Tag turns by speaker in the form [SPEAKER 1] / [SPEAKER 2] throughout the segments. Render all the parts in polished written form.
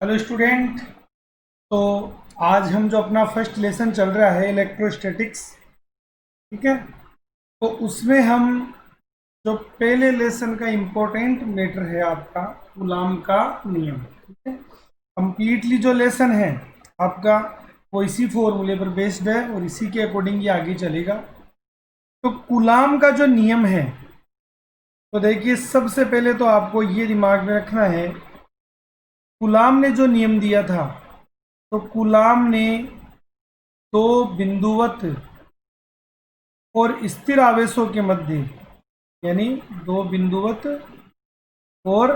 [SPEAKER 1] Hello student. तो आज हम जो अपना फर्स्ट लेसन चल रहा है इलेक्ट्रोस्टैटिक्स, ठीक है। तो उसमें हम जो पहले लेसन का इम्पोर्टेंट मैटर है आपका कूलाम का नियम, ठीक है। कंप्लीटली जो लेसन है आपका वो इसी फॉर्मूले पर बेस्ड है और इसी के अकॉर्डिंग ये आगे चलेगा। तो कूलाम का जो नियम है, तो देखिए सबसे पहले तो आपको ये दिमाग में रखना है, कूलाम ने जो नियम दिया था, तो कूलाम ने दो बिंदुवत और स्थिर आवेशों के मध्य, यानी दो बिंदुवत और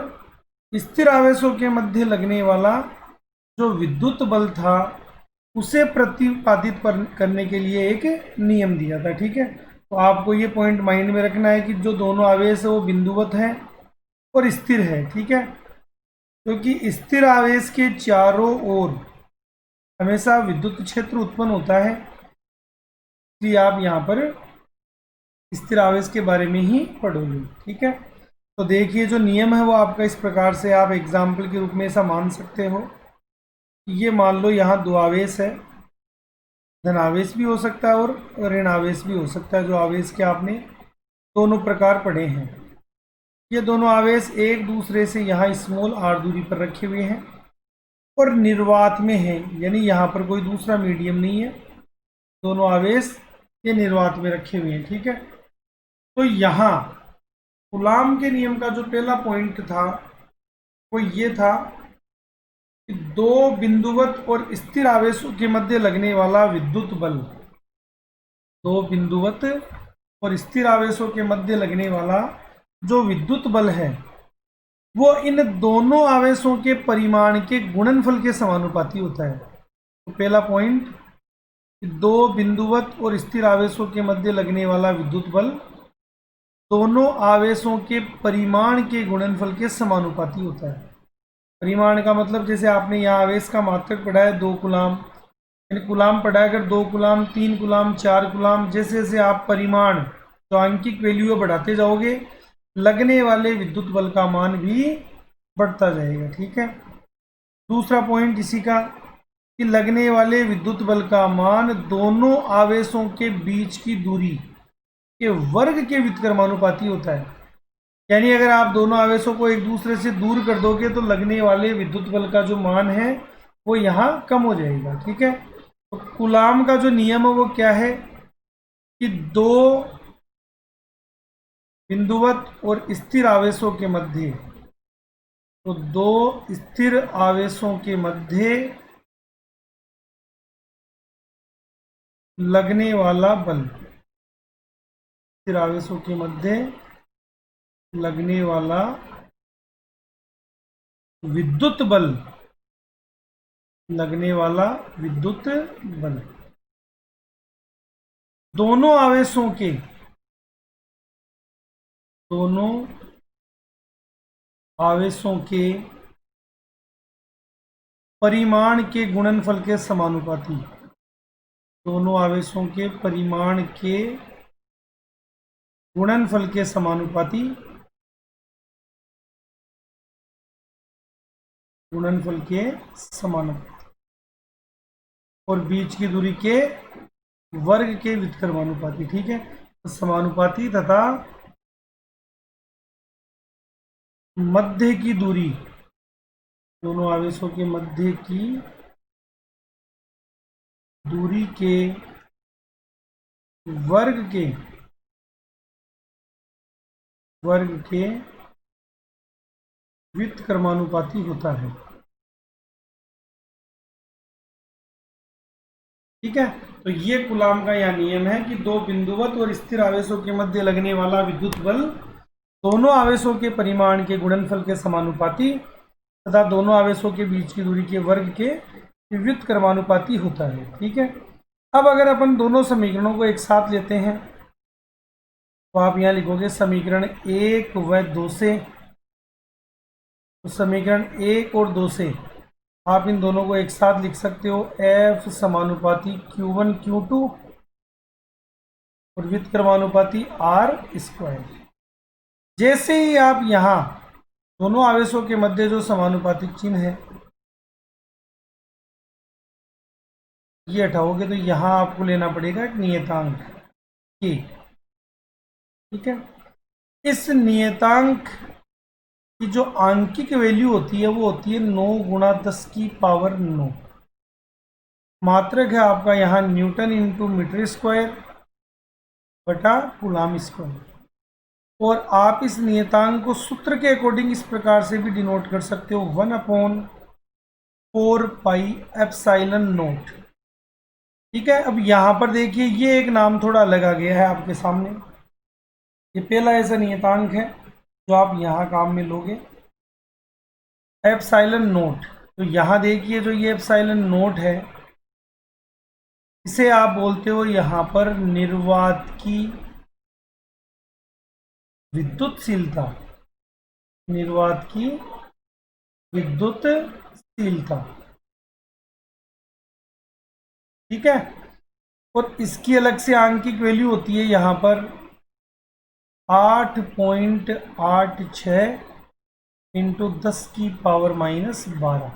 [SPEAKER 1] स्थिर आवेशों के मध्य लगने वाला जो विद्युत बल था उसे प्रतिपादित करने के लिए एक नियम दिया था, ठीक है। तो आपको ये पॉइंट माइंड में रखना है कि जो दोनों आवेश है वो बिंदुवत है और स्थिर है, ठीक है। क्योंकि स्थिर आवेश के चारों ओर हमेशा विद्युत क्षेत्र उत्पन्न होता है, इसलिए आप यहाँ पर स्थिर आवेश के बारे में ही पढ़ोगे, ठीक है। तो देखिए जो नियम है वो आपका इस प्रकार से आप एग्जाम्पल के रूप में ऐसा मान सकते हो। ये मान लो यहाँ दो आवेश है, धनावेश भी हो सकता है और ऋण आवेश भी हो सकता है, जो आवेश के आपने दोनों प्रकार पढ़े हैं। ये दोनों आवेश एक दूसरे से यहाँ स्मॉल आर दूरी पर रखे हुए हैं और निर्वात में है, यानी यहाँ पर कोई दूसरा मीडियम नहीं है, दोनों आवेश ये निर्वात में रखे हुए हैं, ठीक है। तो यहाँ कूलाम के नियम का जो पहला पॉइंट था वो ये था कि दो बिंदुवत और स्थिर आवेशों के मध्य लगने वाला विद्युत बल, दो बिंदुवत और स्थिर आवेशों के मध्य लगने वाला जो विद्युत बल है वो इन दोनों आवेशों के परिमाण के गुणनफल के समानुपाती होता है। तो पहला पॉइंट, दो बिंदुवत और स्थिर आवेशों के मध्य लगने वाला विद्युत बल दोनों आवेशों के परिमाण के गुणनफल के समानुपाती होता है। परिमाण का मतलब जैसे आपने यहाँ आवेश का मात्रक पढ़ा है 2 कूलाम, यानी कूलाम पढ़ा है, अगर 2 कूलाम 3 कूलाम 4 कूलाम, जैसे जैसे आप परिमाण जो आंकिक वैल्यू बढ़ाते जाओगे लगने वाले विद्युत बल का मान भी बढ़ता जाएगा, ठीक है। दूसरा पॉइंट इसी का कि लगने वाले विद्युत बल का मान दोनों आवेशों के बीच की दूरी के वर्ग के व्युत्क्रमानुपाती होता है, यानी अगर आप दोनों आवेशों को एक दूसरे से दूर कर दोगे तो लगने वाले विद्युत बल का जो मान है वो यहाँ कम हो जाएगा, ठीक है। तो कूलाम का जो नियम है वो क्या है कि दो बिंदुवत और स्थिर आवेशों के मध्य, तो दो स्थिर आवेशों के मध्य लगने वाला बल, स्थिर आवेशों के मध्य लगने वाला विद्युत बल, लगने वाला विद्युत बल दोनों आवेशों के, दोनों आवेशों के परिमाण के गुणनफल के समानुपाती, दोनों आवेशों के परिमाण के गुणनफल के समानुपाती, गुणनफल के समानुपाती और बीच की दूरी के वर्ग के व्युत्क्रमानुपाती, ठीक है। तो समानुपाती तथा मध्य की दूरी, दोनों आवेशों के मध्य की दूरी के वर्ग के व्युत्क्रमानुपाती होता है, ठीक है। तो ये कूलाम का यह नियम है कि दो बिंदुवत और स्थिर आवेशों के मध्य लगने वाला विद्युत बल दोनों आवेशों के परिमाण के गुणनफल के समानुपाती तथा दोनों आवेशों के बीच की दूरी के वर्ग के व्युत्क्रमानुपाती होता है, ठीक है। अब अगर अपन दोनों समीकरणों को एक साथ लेते हैं तो आप यहाँ लिखोगे समीकरण 1 व 2 से, तो समीकरण 1 और 2 से आप इन दोनों को एक साथ लिख सकते हो, F समानुपाती Q1 Q2 और व्युत्क्रमानुपाती R²। जैसे ही आप यहाँ दोनों आवेशों के मध्य जो समानुपातिक चिन्ह है ये हटाओगे तो यहाँ आपको लेना पड़ेगा एक नियतांक के। ठीक है, इस नियतांक की जो आंकिक वैल्यू होती है वो होती है 9 गुणा 10 की पावर 9। मात्रक है आपका यहाँ न्यूटन इंटू मीटर स्क्वायर बटा कूलाम स्क्वायर। और आप इस नियतांक को सूत्र के अकॉर्डिंग इस प्रकार से भी डिनोट कर सकते हो, 1/4 पाई एप्सिलॉन नॉट। ठीक है, अब यहाँ पर देखिए ये एक नाम थोड़ा अलग आ गया है आपके सामने। ये पहला ऐसा नियतांक है जो आप यहाँ काम में लोगे, एप्सिलॉन नॉट। तो यहाँ देखिए जो ये एप्सिलॉन नॉट है इसे आप बोलते हो यहाँ पर निर्वात की विद्युतशीलता, निर्वात की विद्युतशीलता। ठीक है, और इसकी अलग से आंकिक वैल्यू होती है यहाँ पर 8.86 इंटू 10 की पावर -12।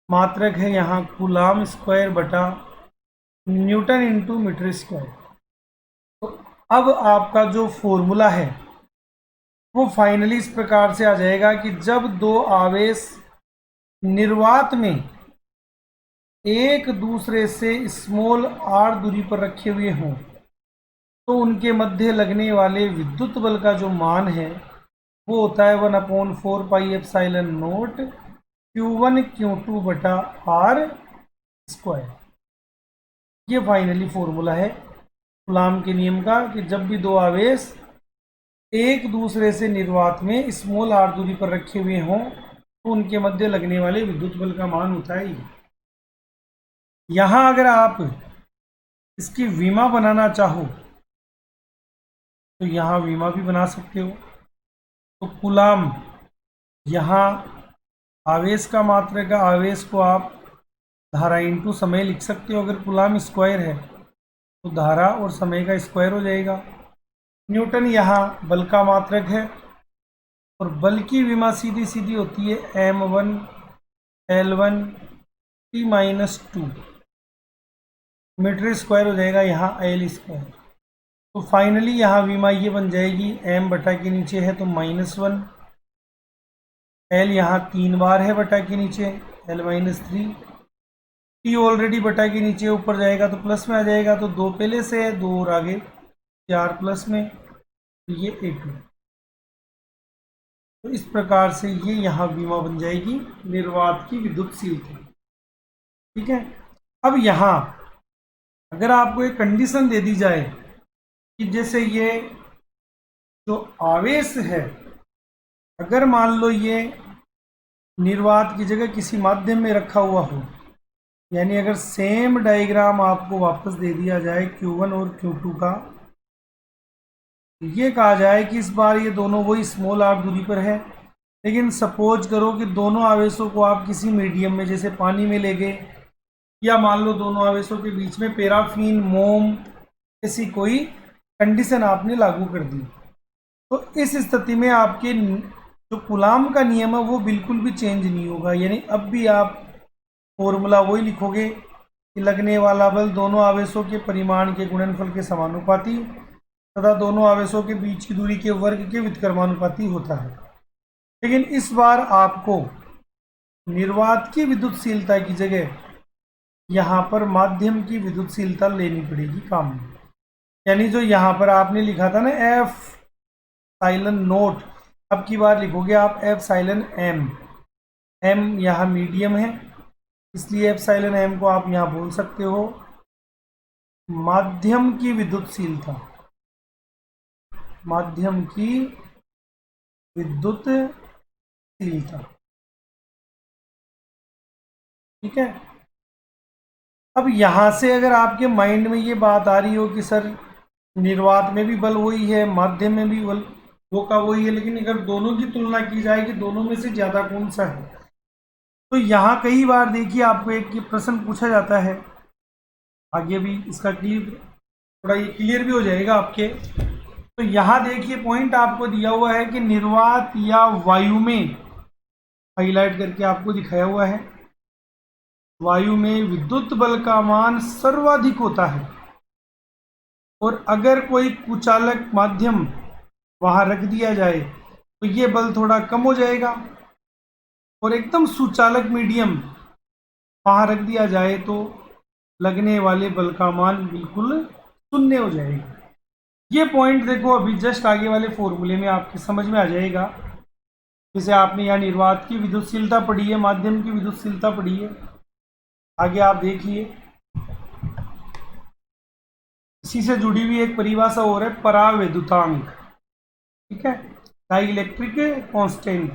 [SPEAKER 1] मात्रक है यहाँ कूलाम स्क्वायर बटा न्यूटन इंटू मीटर स्क्वायर। तो अब आपका जो फॉर्मूला है वो फाइनली इस प्रकार से आ जाएगा कि जब दो आवेश निर्वात में एक दूसरे से स्मॉल r दूरी पर रखे हुए हों तो उनके मध्य लगने वाले विद्युत बल का जो मान है वो होता है 1/4 pi epsilon not Q1 Q2 बटा R स्क्वायर। ये फाइनली फॉर्मूला है कूलाम के नियम का कि जब भी दो आवेश एक दूसरे से निर्वात में स्मॉल r दूरी पर रखे हुए हों तो उनके मध्य लगने वाले विद्युत बल का मान होता है ये। यहाँ अगर आप इसकी विमा बनाना चाहो तो यहाँ विमा भी बना सकते हो। तो कूलाम यहाँ आवेश का मात्रक का आवेश को आप धारा इंटू समय लिख सकते हो। अगर कूलाम स्क्वायर है तो धारा और समय का स्क्वायर हो जाएगा। न्यूटन यहाँ बल का मात्रक है और बल की विमा सीधी सीधी होती है m1 L1 T-2 metre square हो जाएगा यहाँ L स्क्वायर। तो फाइनली यहाँ विमा ये बन जाएगी m बटा के नीचे है तो -1, L यहाँ 3 बार है बटा के नीचे L-3, T ऑलरेडी बटा के नीचे ऊपर जाएगा तो प्लस में आ जाएगा। तो 2 पहले से है 2 और आगे 4 प्लस में, तो ये 8। तो इस प्रकार से ये यहाँ विमा बन जाएगी निर्वात की विद्युतशीलता। ठीक है, अब यहाँ अगर आपको एक कंडीशन दे दी जाए कि जैसे ये जो आवेश है अगर मान लो ये निर्वात की जगह किसी माध्यम में रखा हुआ हो, यानी अगर सेम डायग्राम आपको वापस दे दिया जाए Q1 और Q2 का, ये कहा जाए कि इस बार ये दोनों वही स्मॉल r दूरी पर है, लेकिन सपोज करो कि दोनों आवेशों को आप किसी मीडियम में जैसे पानी में ले गए, या मान लो दोनों आवेशों के बीच में पैराफिन मोम ऐसी कोई कंडीशन आपने लागू कर दी, तो इस स्थिति में आपके जो कूलाम का नियम है वो बिल्कुल भी चेंज नहीं होगा। यानी अब भी आप फॉर्मूला वही लिखोगे कि लगने वाला बल दोनों आवेशों के परिमाण के गुणनफल के समानुपाती तथा दोनों आवेशों के बीच की दूरी के वर्ग के व्युत्क्रमानुपाती होता है। लेकिन इस बार आपको निर्वात की विद्युतशीलता की जगह यहाँ पर माध्यम की विद्युतशीलता लेनी पड़ेगी काम में। यानी जो यहाँ पर आपने लिखा था ना एप्सिलॉन नॉट, अब की बार लिखोगे आप एप्सिलॉन m। m यहाँ मीडियम है इसलिए एप्सिलॉन m को आप यहाँ बोल सकते हो माध्यम की विद्युतशीलता, माध्यम की विद्युतशीलता। ठीक है, अब यहाँ से अगर आपके माइंड में ये बात आ रही हो कि सर निर्वात में भी बल वही है माध्यम में भी बल वो का वही है, लेकिन अगर दोनों की तुलना की जाए कि दोनों में से ज़्यादा कौन सा है, तो यहाँ कई बार देखिए आपको एक प्रश्न पूछा जाता है, आगे भी इसका थोड़ा ये क्लियर भी हो जाएगा आपके। तो यहाँ देखिए पॉइंट आपको दिया हुआ है कि निर्वात या वायु में, हाईलाइट करके आपको दिखाया हुआ है, वायु में विद्युत बल का मान सर्वाधिक होता है और अगर कोई कुचालक माध्यम वहां रख दिया जाए तो ये बल थोड़ा कम हो जाएगा और एकदम सुचालक मीडियम वहां रख दिया जाए तो लगने वाले बल का मान बिल्कुल शून्य हो जाएगा। ये पॉइंट देखो अभी जस्ट आगे वाले फॉर्मूले में आपके समझ में आ जाएगा। जैसे आपने यहाँ निर्वात की विद्युतशीलता पढ़ी है, माध्यम की विद्युतशीलता पढ़ी है, आगे आप देखिए इसी से जुड़ी हुई एक परिभाषा और है परावैद्युतांक, ठीक है, डाई इलेक्ट्रिक कांस्टेंट।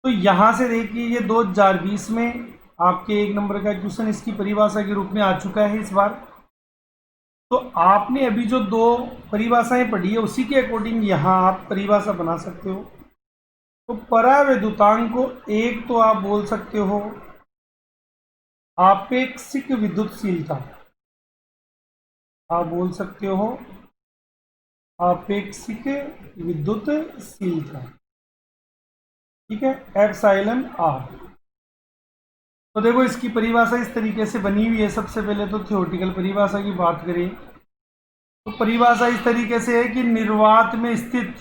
[SPEAKER 1] तो यहां से देखिए ये 2020 में आपके 1 नंबर का क्वेश्चन इसकी परिभाषा के रूप में आ चुका है इस बार। तो आपने अभी जो 2 परिभाषाएं पढ़ी है उसी के अकॉर्डिंग यहाँ आप परिभाषा बना सकते हो। तो परावैद्युतांक को एक तो आप बोल सकते हो आपेक्षिक विद्युतशीलता, आप बोल सकते हो आपेक्षिक विद्युतशीलता, ठीक है, एप्सिलॉन आर। तो देखो इसकी परिभाषा इस तरीके से बनी हुई है। सबसे पहले तो थ्योरेटिकल परिभाषा की बात करें तो परिभाषा इस तरीके से है कि निर्वात में स्थित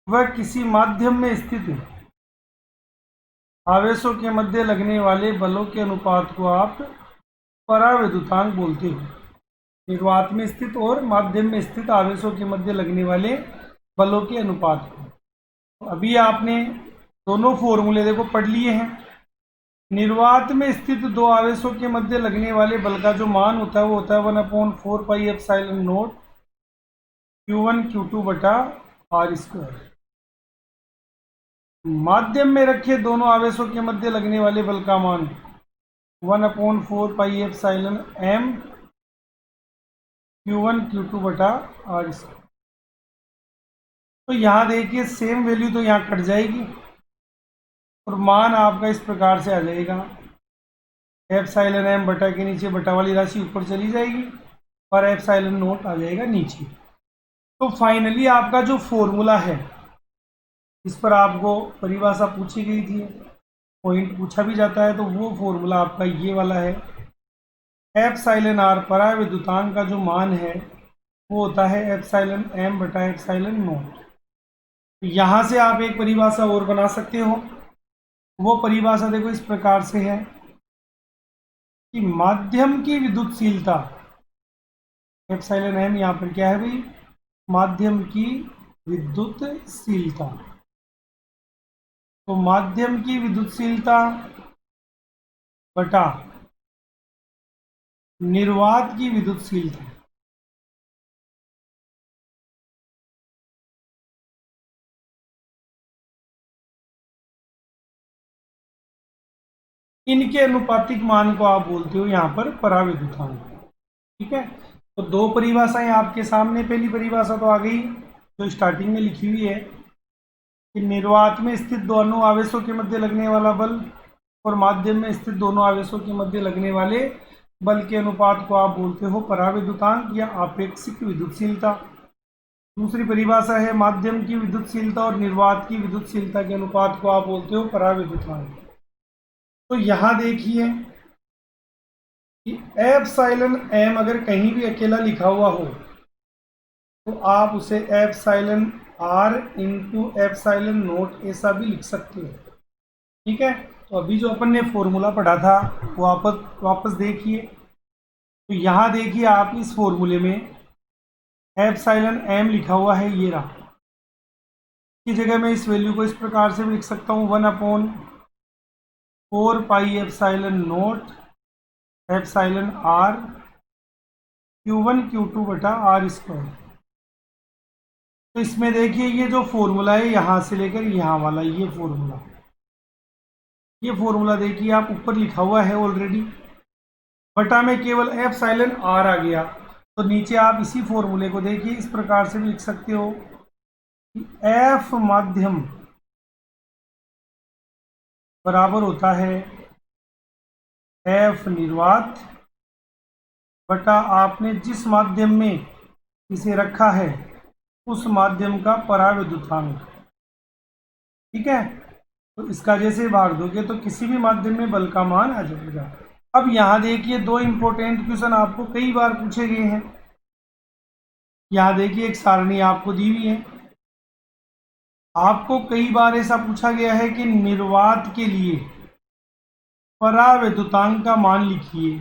[SPEAKER 1] व किसी माध्यम में स्थित आवेशों के मध्य लगने वाले बलों के अनुपात को आप परावैद्युतांक बोलते हो। निर्वात में स्थित और माध्यम में स्थित आवेशों के मध्य लगने वाले बलों के अनुपात को। तो अभी आपने दोनों फॉर्मूले देखो पढ़ लिए हैं। निर्वात में स्थित 2 आवेशों के मध्य लगने वाले बल का जो मान होता है वो होता है 1/4 एप्सिलॉन नॉट Q1 Q2 बटा R स्क्वायर। माध्यम में रखे दोनों आवेशों के मध्य लगने वाले बल का मान 1/4 एप्सिलॉन m Q1 Q2 बटा R स्क्वायर। तो यहाँ देखिए सेम वैल्यू तो यहाँ कट जाएगी और मान आपका इस प्रकार से आ जाएगा, एप्सिलॉन m बटा के नीचे बटा वाली राशि ऊपर चली जाएगी और एप्सिलॉन नोट आ जाएगा नीचे। तो फाइनली आपका जो फॉर्मूला है इस पर आपको परिभाषा पूछी गई थी, पॉइंट पूछा भी जाता है, तो वो फॉर्मूला आपका ये वाला है। एप्सिलॉन आर परावैद्युतांक का जो मान है वो होता है एप्सिलॉन m बटा एप्सिलॉन नोट। यहाँ से आप एक परिभाषा और बना सकते हो। वो परिभाषा देखो इस प्रकार से है कि माध्यम की विद्युतशीलता, एप्सिलॉन m यहाँ पर क्या है भाई, माध्यम की विद्युतशीलता। तो माध्यम की विद्युतशीलता बटा निर्वात की विद्युतशीलता, इनके अनुपातिक मान को आप बोलते हो यहाँ पर परावैद्युतांक, ठीक है। तो 2 परिभाषाएं आपके सामने। पहली परिभाषा तो आ गई जो स्टार्टिंग में लिखी हुई है कि निर्वात में स्थित दोनों आवेशों के मध्य लगने वाला बल और माध्यम में स्थित दोनों आवेशों के मध्य लगने वाले बल के अनुपात को आप बोलते हो परावैद्युतांक या आपेक्षिक विद्युतशीलता। दूसरी परिभाषा है माध्यम की विद्युतशीलता और निर्वात की विद्युतशीलता के अनुपात को आप बोलते हो परावैद्युतांक। तो यहाँ देखिए कि एप्सिलॉन m अगर कहीं भी अकेला लिखा हुआ हो तो आप उसे epsilon r into epsilon note ऐसा भी लिख सकते हो, ठीक है। तो अभी जो अपन ने फॉर्मूला पढ़ा था वो वापस देखिए। तो यहाँ देखिए आप इस फॉर्मूले में एप्सिलॉन m लिखा हुआ है, ये रहा। की जगह मैं इस वैल्यू को इस प्रकार से भी लिख सकता हूँ 1/4 epsilon note epsilon r Q1 Q2 बटा R स्क्वायर। तो इसमें देखिए ये जो फॉर्मूला है यहाँ से लेकर यहाँ वाला ये फॉर्मूला देखिए आप ऊपर लिखा हुआ है ऑलरेडी, बटा में केवल एप्सिलॉन r आ गया। तो नीचे आप इसी फॉर्मूले को देखिए इस प्रकार से भी लिख सकते हो कि F माध्यम बराबर होता है F निर्वात बटा आपने जिस माध्यम में इसे रखा है उस माध्यम का परावैद्युतांक, ठीक है। तो इसका जैसे भाग दोगे तो किसी भी माध्यम में बल का मान आ जाएगा। अब यहाँ देखिए दो इंपॉर्टेंट क्वेश्चन आपको कई बार पूछे गए हैं। यहाँ देखिए एक सारणी आपको दी हुई है, आपको कई बार ऐसा पूछा गया है कि निर्वात के लिए परावैद्युतांक का मान लिखिए।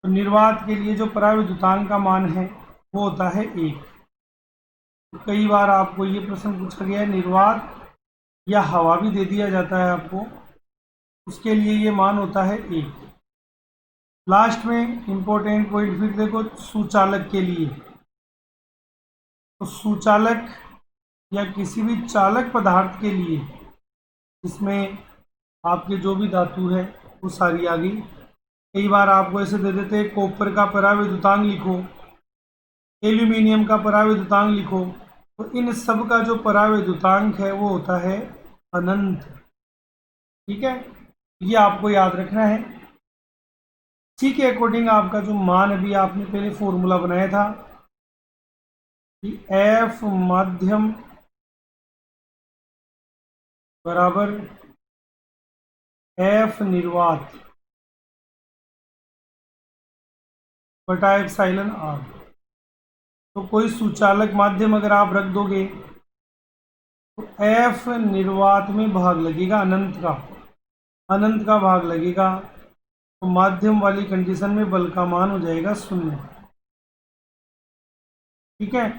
[SPEAKER 1] तो निर्वात के लिए जो परावैद्युतांक का मान है वो होता है 1। तो कई बार आपको ये प्रश्न पूछा गया है, निर्वात या हवा भी दे दिया जाता है आपको, उसके लिए ये मान होता है 1। लास्ट में इंपॉर्टेंट पॉइंट फिर देखो, सुचालक के लिए, तो सुचालक या किसी भी चालक पदार्थ के लिए इसमें आपके जो भी धातु है वो सारी आ गई। कई बार आपको ऐसे दे देते हैं, कॉपर का परावैद्युतांक लिखो, एल्यूमिनियम का परावैद्युतांक लिखो, तो इन सब का जो परावैद्युतांक है वो होता है अनंत। ठीक है, ये आपको याद रखना है। इसी के अकॉर्डिंग आपका जो मान अभी आपने पहले फॉर्मूला बनाया था कि एफ माध्यम बराबर एफ निर्वात बटा एप्सिलॉन आर। तो कोई सुचालक माध्यम अगर आप रख दोगे तो एफ निर्वात में भाग लगेगा अनंत का भाग लगेगा, तो माध्यम वाली कंडीशन में बल का मान हो जाएगा 0। ठीक है,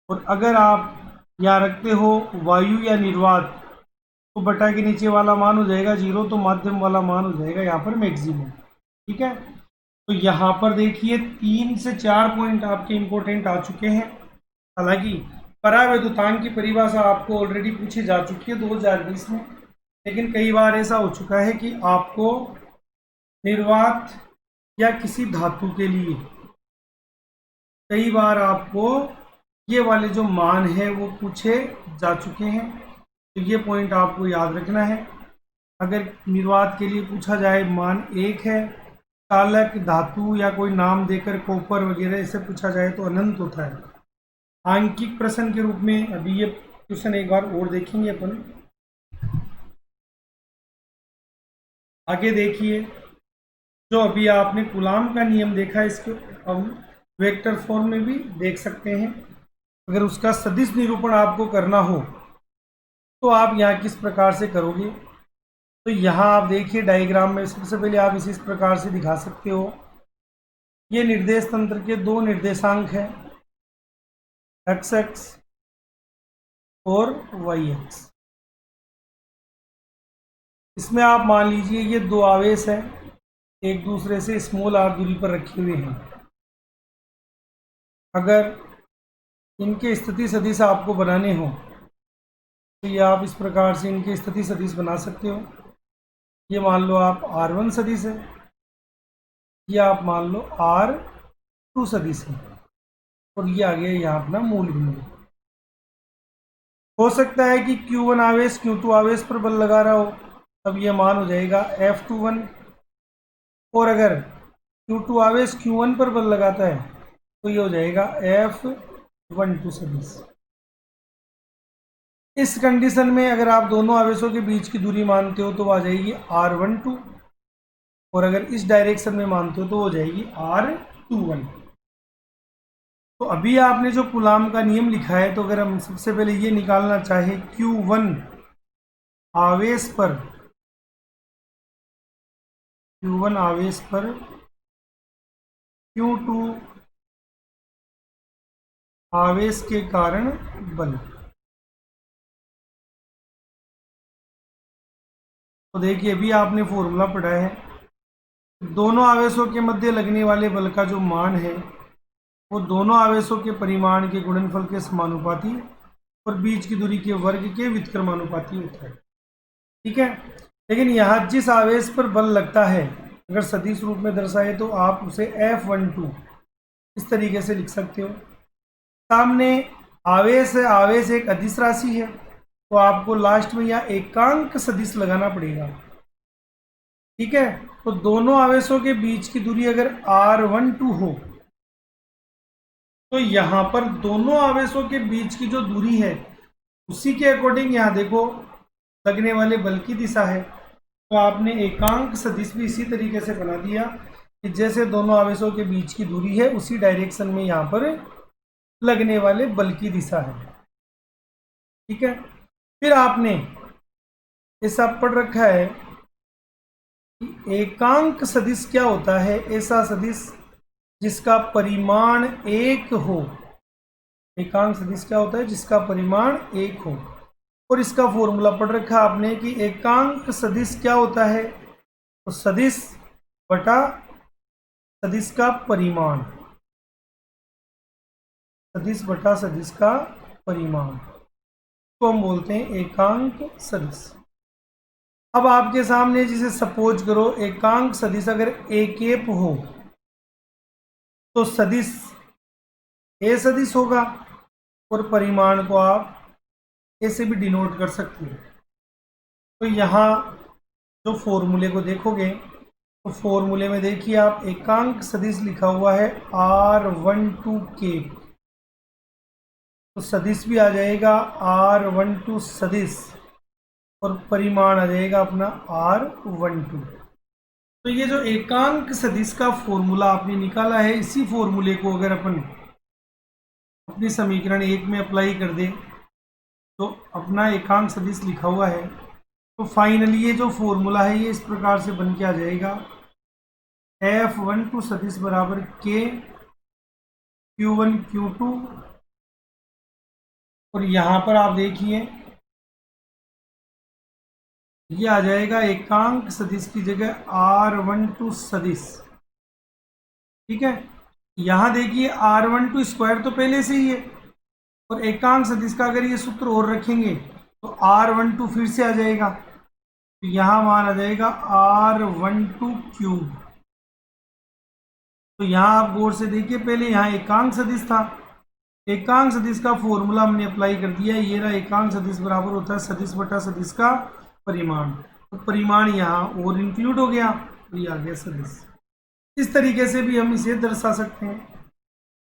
[SPEAKER 1] और अगर आप यहाँ रखते हो वायु या निर्वात तो बटा के नीचे वाला मान हो जाएगा 0, तो माध्यम वाला मान हो जाएगा यहाँ पर मैक्सिमम। ठीक है, तो यहाँ पर देखिए 3 से 4 पॉइंट आपके इंपॉर्टेंट आ चुके हैं। हालांकि परावैद्युतांक की परिभाषा आपको ऑलरेडी पूछी जा चुकी है 2020 में, लेकिन कई बार ऐसा हो चुका है कि आपको निर्वात या किसी धातु के लिए कई बार आपको ये वाले जो मान है वो पूछे जा चुके हैं। तो ये पॉइंट आपको याद रखना है। अगर निर्वात के लिए पूछा जाए मान 1 है, चालक धातु या कोई नाम देकर कॉपर वगैरह इसे पूछा जाए तो अनंत होता है। आंकिक प्रश्न के रूप में अभी ये क्वेश्चन एक बार और देखेंगे अपन। आगे देखिए, जो अभी आपने कूलाम का नियम देखा, इसके हम वेक्टर फॉर्म में भी देख सकते हैं। अगर उसका सदिश निरूपण आपको करना हो तो आप यहाँ किस प्रकार से करोगे, तो यहाँ आप देखिए डायग्राम में सबसे पहले आप इस प्रकार से दिखा सकते हो। ये निर्देश तंत्र के दो निर्देशांक हैं, x और y। इसमें आप मान लीजिए ये दो आवेश हैं, एक दूसरे से स्मॉल r दूरी पर रखे हुए हैं। अगर इनके स्थिति सदिश आपको बनाने हो तो ये आप इस प्रकार से इनके स्थिति सदिश बना सकते हो। ये मान लो आप r1 सदिश है, ये आप मान लो r2 सदिश है, और ये आ गया यहाँ अपना मूल बिंदु। हो सकता है कि Q1 आवेश Q2 आवेश पर बल लगा रहा हो, तब ये मान हो जाएगा F21। और अगर Q2 आवेश Q1 पर बल लगाता है तो ये हो जाएगा F12 सदिश। इस कंडीशन में अगर आप दोनों आवेशों के बीच की दूरी मानते हो तो आ जाएगी R12, और अगर इस डायरेक्शन में मानते हो तो हो जाएगी R21। तो अभी आपने जो कूलाम का नियम लिखा है, तो अगर हम सबसे पहले ये निकालना चाहें Q1 आवेश पर Q2 आवेश के कारण बल, तो देखिए अभी आपने फॉर्मूला पढ़ा है, दोनों आवेशों के मध्य लगने वाले बल का जो मान है वो दोनों आवेशों के परिमाण के गुणनफल के समानुपाती और बीच की दूरी के वर्ग के व्युत्क्रमानुपाती होता है। ठीक है, लेकिन यहाँ जिस आवेश पर बल लगता है अगर सदिश रूप में दर्शाए तो आप उसे F12 इस तरीके से लिख सकते हो। सामने आवेश है, आवेश एक अदिश राशि है, तो आपको लास्ट में यहाँ एकांक सदिश लगाना पड़ेगा। ठीक है, तो दोनों आवेशों के बीच की दूरी अगर R12 हो तो यहाँ पर दोनों आवेशों के बीच की जो दूरी है उसी के अकॉर्डिंग यहाँ देखो लगने वाले बल की दिशा है। तो आपने एकांक सदिश भी इसी तरीके से बना दिया कि जैसे दोनों आवेशों के बीच की दूरी है उसी डायरेक्शन में यहाँ पर लगने वाले बल की दिशा है। ठीक है, फिर आपने ऐसा पढ़ रखा है कि एकांक सदिश क्या होता है? ऐसा सदिश जिसका परिमाण एक हो। एकांक सदिश क्या होता है? जिसका परिमाण एक हो। और इसका फॉर्मूला पढ़ रखा आपने कि एकांक सदिश क्या होता है? तो सदिश बटा सदिश का परिमाण, सदिश बटा सदिश का परिमाण को हम बोलते हैं एकांक सदिश। अब आपके सामने जिसे सपोज करो एकांक सदिश अगर एकेप हो तो सदिश ए सदिश होगा और परिमाण को आप ऐसे भी डिनोट कर सकते हो। तो यहाँ जो फॉर्मूले को देखोगे तो फॉर्मूले में देखिए आप एकांक सदिश लिखा हुआ है R12 तो सदिश भी आ जाएगा R12 सदिश और परिमाण आ जाएगा अपना R12। तो ये जो एकांक सदिश का फॉर्मूला आपने निकाला है इसी फॉर्मूले को अगर अपन अपनी समीकरण 1 में अप्लाई कर दें तो अपना एकांक सदिश लिखा हुआ है तो फाइनली ये जो फॉर्मूला है ये इस प्रकार से बन के आ जाएगा F12 सदिश बराबर K Q1 Q2 और यहाँ पर आप देखिए ये आ जाएगा एकांक सदिश की जगह R12 सदिश। ठीक है, यहाँ देखिए R12 स्क्वायर तो पहले से ही है और एकांक सदिश का अगर ये सूत्र और रखेंगे तो R12 फिर से आ जाएगा तो यहाँ मान आ जाएगा R12 क्यूब। तो यहाँ आप गौर से देखिए पहले यहाँ एकांक सदिश था, एकांक सदिश का फॉर्मूला हमने अप्लाई कर दिया, ये रहा एकांक सदिश बराबर होता है सदिश बटा सदिश का परिमाण। तो परिमाण यहाँ और इंक्लूड हो गया तो ये आ गया सदिश। इस तरीके से भी हम इसे दर्शा सकते हैं।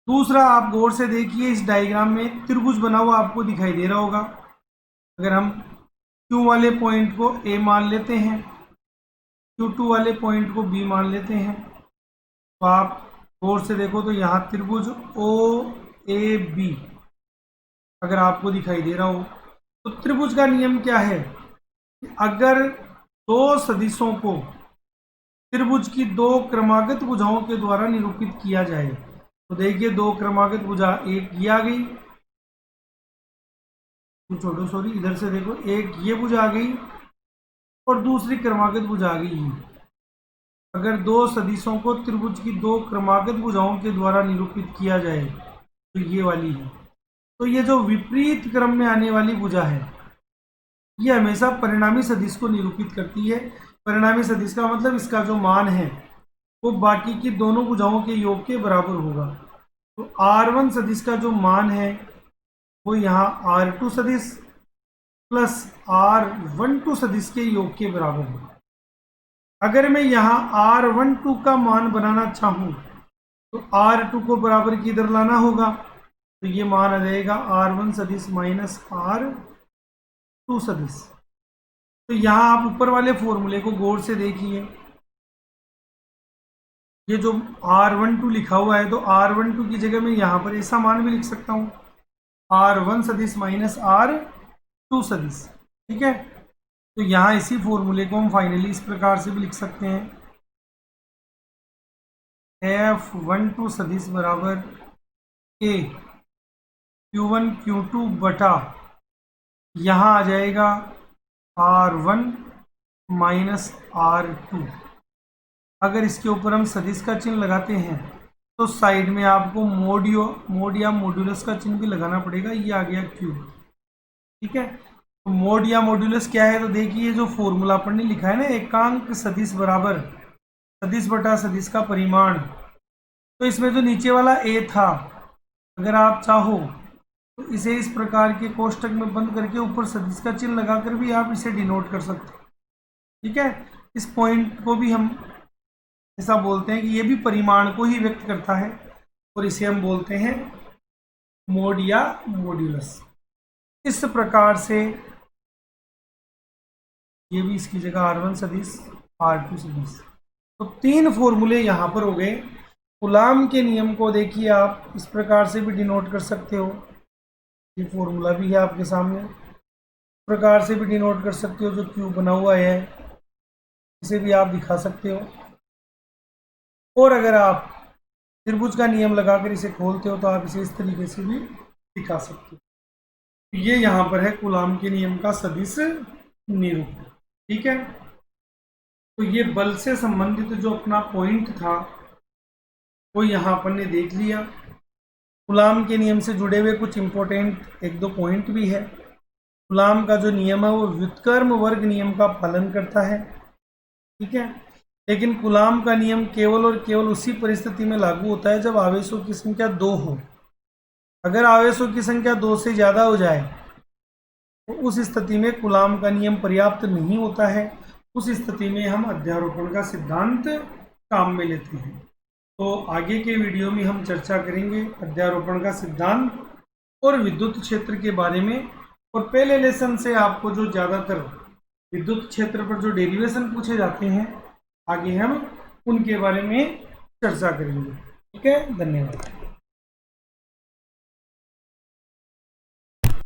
[SPEAKER 1] दूसरा आप गौर से देखिए इस डायग्राम में त्रिभुज बना हुआ आपको दिखाई दे रहा होगा। अगर हम Q वाले पॉइंट को A मान लेते हैं, Q2 वाले पॉइंट को B मान लेते हैं तो आप गौर से देखो तो यहाँ त्रिभुज OAB अगर आपको दिखाई दे रहा हो तो त्रिभुज का नियम क्या है? अगर दो सदिशों को त्रिभुज की दो क्रमागत भुजाओं के द्वारा निरूपित किया जाए तो देखिए दो क्रमागत भुजा, एक ये आ गई, छोड़ो सॉरी इधर से देखो, एक ये भुजा आ गई और दूसरी क्रमागत भुजा आ गई। अगर दो सदिशों को त्रिभुज की दो क्रमागत भुजाओं के द्वारा निरूपित किया जाए तो ये वाली है। तो ये जो विपरीत क्रम में आने वाली भुजा है ये हमेशा परिणामी सदिश को निरूपित करती है। परिणामी सदिश का मतलब इसका जो मान है वो बाकी की दोनों भुजाओं के योग के बराबर होगा। तो R1 सदिश का जो मान है वो यहाँ R2 सदिश प्लस R12 सदिश के योग के बराबर होगा। अगर मैं यहाँ R12 का मान बनाना चाहूँ तो R2 को बराबर किधर लाना होगा तो ये मान आ जाएगा R1 सदिश माइनस R2 सदिश। तो यहाँ आप ऊपर वाले फॉर्मूले को गौर से देखिए, ये जो R12 लिखा हुआ है तो R12 की जगह मैं यहाँ पर ऐसा मान भी लिख सकता हूँ R1 सदिश माइनस R2 सदिश। ठीक है, तो यहाँ इसी फॉर्मूले को हम फाइनली इस प्रकार से भी लिख सकते हैं F12 सदिश बराबर A Q1 Q2 बटा यहाँ आ जाएगा R1 माइनस R2। अगर इसके ऊपर हम सदिश का चिन्ह लगाते हैं तो साइड में आपको मोड या मॉड्यूलस का चिन्ह भी लगाना पड़ेगा। ये आ गया Q। ठीक है, तो मोड या मॉड्यूलस क्या है तो देखिए जो फॉर्मूला अपन ने लिखा है ना एकांक सदिश बराबर सदिश बटा सदिश का परिमाण, तो इसमें जो नीचे वाला A था अगर आप चाहो तो इसे इस प्रकार के कोष्टक में बंद करके ऊपर सदिश का चिन्ह लगाकर भी आप इसे डिनोट कर सकते हैं। ठीक है, इस पॉइंट को भी हम ऐसा बोलते हैं कि ये भी परिमाण को ही व्यक्त करता है और इसे हम बोलते हैं मोड या मॉड्यूलस। इस प्रकार से ये भी इसकी जगह R1 सदिश, R2 सदिश। तो 3 फॉर्मूले यहाँ पर हो गए। कूलाम के नियम को देखिए आप इस प्रकार से भी डिनोट कर सकते हो, ये फॉर्मूला भी है आपके सामने। इस प्रकार से भी डिनोट कर सकते हो, जो क्यूब बना हुआ है इसे भी आप दिखा सकते हो। और अगर आप त्रिभुज का नियम लगाकर इसे खोलते हो तो आप इसे इस तरीके से भी दिखा सकते हो। ये यहाँ पर है कूलाम के नियम का सदिश निरूपण। ठीक है, तो ये बल से संबंधित जो अपना पॉइंट था वो यहाँ अपन ने देख लिया। कूलाम के नियम से जुड़े हुए कुछ इंपॉर्टेंट 1-2 पॉइंट भी है। कूलाम का जो नियम है वो व्युत्क्रम वर्ग नियम का पालन करता है। ठीक है, लेकिन कूलाम का नियम केवल और केवल उसी परिस्थिति में लागू होता है जब आवेशों की संख्या 2 हो। अगर आवेशों की संख्या 2 से ज़्यादा हो जाए तो उस स्थिति में कूलाम का नियम पर्याप्त नहीं होता है। उस स्थिति में हम अध्यारोपण का सिद्धांत काम में लेते हैं। तो आगे के वीडियो में हम चर्चा करेंगे अध्यारोपण का सिद्धांत और विद्युत क्षेत्र के बारे में। और पहले लेसन से आपको जो ज़्यादातर विद्युत क्षेत्र पर जो डेरिवेशन पूछे जाते हैं आगे हम उनके बारे में चर्चा करेंगे। ठीक है, धन्यवाद।